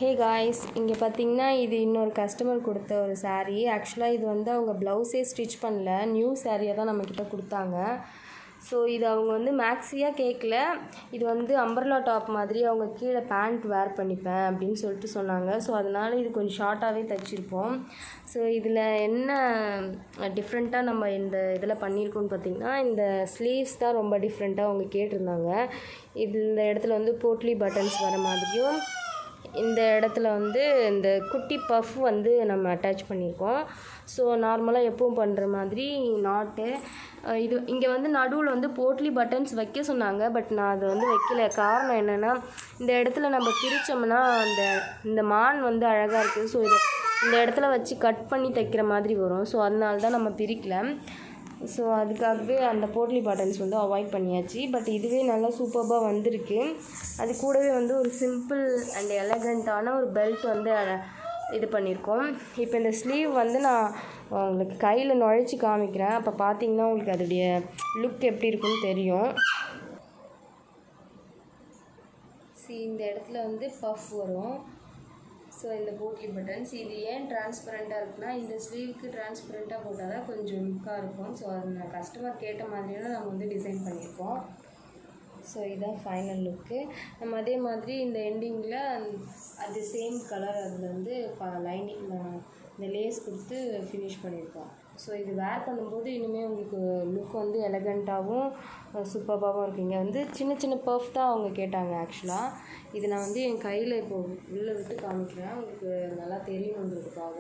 Hey guys, இங்கே பார்த்தீங்கன்னா இது இன்னொரு கஸ்டமர் கொடுத்த ஒரு saree. ஆக்சுவலாக இது வந்து அவங்க ப்ளவுஸே ஸ்டிச் பண்ணல, நியூ சாரியாக தான் நம்மக்கிட்ட கொடுத்தாங்க. ஸோ இது அவங்க வந்து மேக்ஸியாக கேட்கல, இது வந்து அம்பர்லா டாப் மாதிரி அவங்க கீழே பேண்ட் வேர் பண்ணிப்பேன் அப்படின்னு சொல்லிட்டு சொன்னாங்க. ஸோ அதனால் இது கொஞ்சம் ஷார்ட்டாகவே தைச்சிருப்போம். ஸோ இதில் என்ன டிஃப்ரெண்ட்டாக நம்ம இந்த இதில் பண்ணியிருக்கோன்னு பார்த்திங்கன்னா, இந்த ஸ்லீவ்ஸ் தான் ரொம்ப டிஃப்ரெண்ட்டாக அவங்க கேட்டிருந்தாங்க. இந்த இடத்துல வந்து போட்லி பட்டன்ஸ் வர மாதிரியும், இந்த இடத்துல வந்து இந்த குட்டி பஃப் வந்து நம்ம அட்டாச் பண்ணியிருக்கோம். ஸோ நார்மலாக எப்பவும் பண்ணுற மாதிரி நாட்டு இது இங்கே வந்து நடுவில் வந்து போட்லி பட்டன்ஸ் வைக்க சொன்னாங்க. பட் நான் அதை வந்து வைக்கல. காரணம் என்னென்னா, இந்த இடத்துல நம்ம பிரித்தோம்னா இந்த மான் வந்து அழகாக இருக்குது. ஸோ இந்த இடத்துல வச்சு கட் பண்ணி தைக்கிற மாதிரி வரும். ஸோ அதனால தான் நம்ம பிரிக்கல. ஸோ அதுக்காகவே அந்த போட்லி பட்டன்ஸ் வந்து அவாய்ட் பண்ணியாச்சு. பட் இதுவே நல்லா சூப்பராக வந்திருக்கு. அது கூடவே வந்து ஒரு சிம்பிள் அண்ட் எலகண்ட்டான ஒரு பெல்ட் வந்து இது பண்ணியிருக்கோம். இப்போ இந்த ஸ்லீவ் வந்து நான் உங்களுக்கு கையில் நுழைச்சி காமிக்கிறேன். அப்போ பார்த்தீங்கன்னா உங்களுக்கு அதோடைய லுக் எப்படி இருக்குன்னு தெரியும். இந்த இடத்துல வந்து பஃப் வரும். ஸோ இந்த போட்லி பட்டன்ஸ் இது ஏன் டிரான்ஸ்பரண்ட்டாக இருக்குன்னா, இந்த ஸ்லீவுக்கு டிரான்ஸ்பரண்ட்டாக போட்டால் தான் கொஞ்சம் லுக்காக இருக்கும். ஸோ அது நான் கஸ்டமர் கேட்ட மாதிரியான நம்ம வந்து டிசைன் பண்ணியிருக்கோம். ஸோ இதுதான் ஃபைனல் லுக்கு. நம்ம அதே மாதிரி இந்த எண்டிங்கில் அது சேம் கலர் அதில் வந்து லைனிங் இந்த லேஸ் கொடுத்து ஃபினிஷ் பண்ணியிருக்கோம். ஸோ இது வேர் பண்ணும்போது இனிமேல் உங்களுக்கு லுக் வந்து எலகண்ட்டாகவும் சூப்பராகவும் இருக்குது. இங்கே வந்து சின்ன சின்ன பஃப் தான் அவங்க கேட்டாங்க. ஆக்சுவலாக இது நான் வந்து என் கையில் இப்போது உள்ளே விட்டு காமிக்கிறேன், உங்களுக்கு நல்லா தெரியணுன்றதுக்காக.